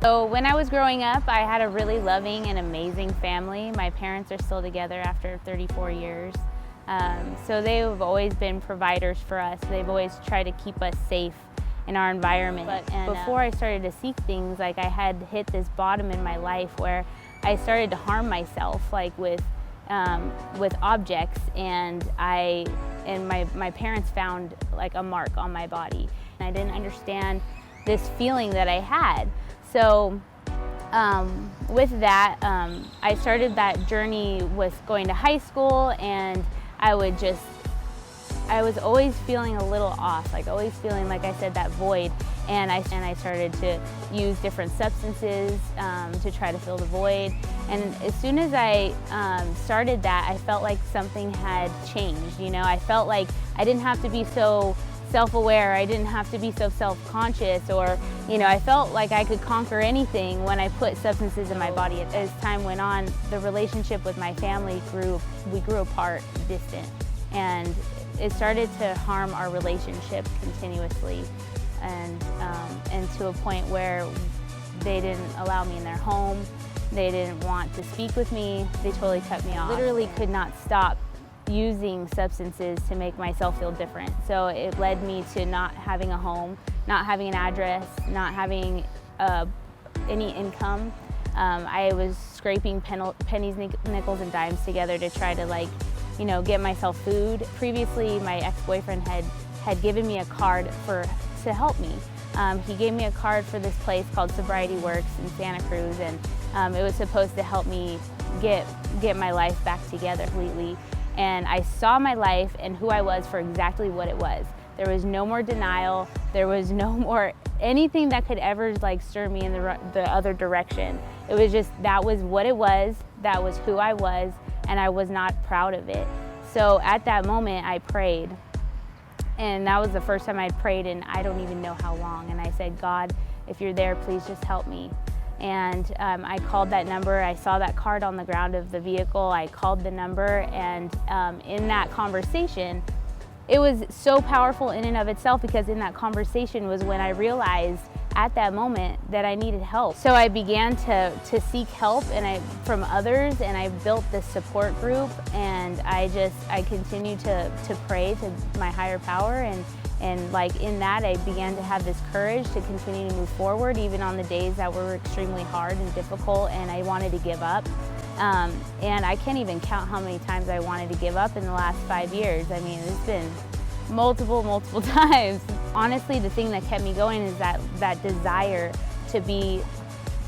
So when I was growing up, I had a really loving and amazing family. My parents are still together after 34 years. So they've always been providers for us. They've always tried to keep us safe in our environment. And before I started to seek things, like I had hit this bottom in my life where I started to harm myself, like with objects, and my parents found like a mark on my body. And I didn't understand this feeling that I had. So with that, I started that journey with going to high school, and I was always feeling a little off, like always feeling, like I said, that void. And I started to use different substances to try to fill the void. And as soon as I started that, I felt like something had changed. You know, I felt like I didn't have to be so self-aware, I didn't have to be so self-conscious, or, you know, I felt like I could conquer anything when I put substances in my body. As time went on, the relationship with my family we grew apart, distant, and it started to harm our relationship continuously, and to a point where they didn't allow me in their home, they didn't want to speak with me, they totally cut me off. Literally could not stop using substances to make myself feel different. So it led me to not having a home, not having an address, not having any income. I was scraping pennies, nickels, and dimes together to try to, like, you know, get myself food. Previously, my ex-boyfriend had given me a card to help me. He gave me a card for this place called Sobriety Works in Santa Cruz, and it was supposed to help me get my life back together completely. And I saw my life and who I was for exactly what it was. There was no more denial. There was no more anything that could ever, like, stir me in the other direction. It was just, that was what it was, that was who I was, and I was not proud of it. So at that moment, I prayed. And that was the first time I'd prayed in I don't even know how long. And I said, God, if you're there, please just help me. And I called that number. I saw that card on the ground of the vehicle. I called the number, and in that conversation, it was so powerful in and of itself, because in that conversation was when I realized at that moment that I needed help. So I began to seek help from others, and I built this support group, and I continued to pray to my higher power, and like in that, I began to have this courage to continue to move forward, even on the days that were extremely hard and difficult, and I wanted to give up. And I can't even count how many times I wanted to give up in the last 5 years. I mean, it's been multiple times. Honestly, the thing that kept me going is that desire to be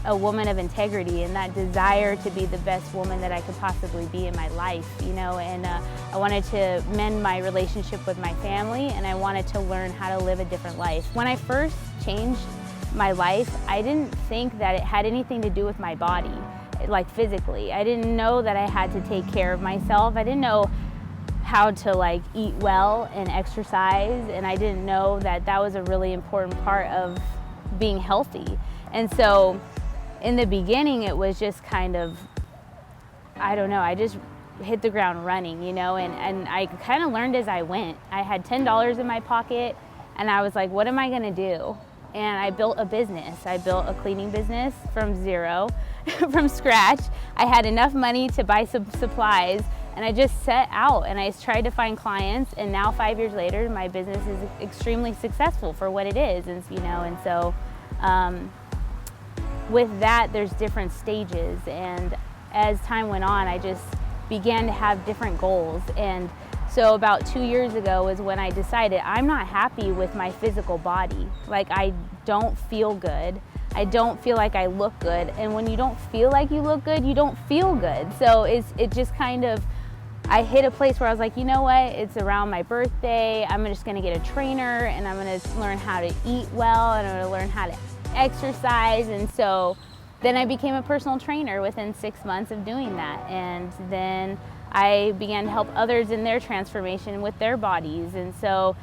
a woman of integrity, and that desire to be the best woman that I could possibly be in my life, you know. And I wanted to mend my relationship with my family, and I wanted to learn how to live a different life. When I first changed my life, I didn't think that it had anything to do with my body, like physically. I didn't know that I had to take care of myself. I didn't know how to, like, eat well and exercise, and I didn't know that that was a really important part of being healthy. And so in the beginning, it was just kind of, I don't know, I just hit the ground running, you know, and I kind of learned as I went. I had $10 in my pocket, and I was like, what am I gonna do? And I built a business. I built a cleaning business from zero, from scratch. I had enough money to buy some supplies, and I just set out and I tried to find clients, and now 5 years later, my business is extremely successful for what it is, and, you know, and so with that, there's different stages, and as time went on, I just began to have different goals. And so about 2 years ago is when I decided I'm not happy with my physical body. Like, I don't feel good. I don't feel like I look good. And when you don't feel like you look good, you don't feel good. So it just kind of, I hit a place where I was like, you know what, it's around my birthday. I'm just gonna get a trainer, and I'm gonna learn how to eat well, and I'm gonna learn how to exercise. And so then I became a personal trainer within 6 months of doing that. And then I began to help others in their transformation with their bodies. And so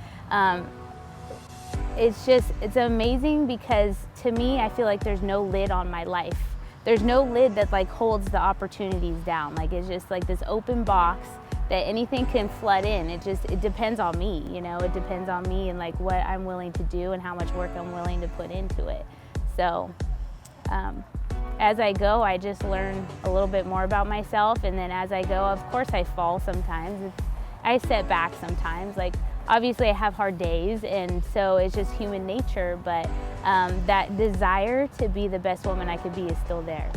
it's amazing, because to me, I feel like there's no lid on my life. There's no lid that, like, holds the opportunities down. Like, it's just like this open box that anything can flood in. It depends on me, you know, it depends on me and, like, what I'm willing to do and how much work I'm willing to put into it. So As I go, I just learn a little bit more about myself, and then as I go, of course I fall sometimes. I set back sometimes. Like, obviously I have hard days, and so it's just human nature, but that desire to be the best woman I could be is still there.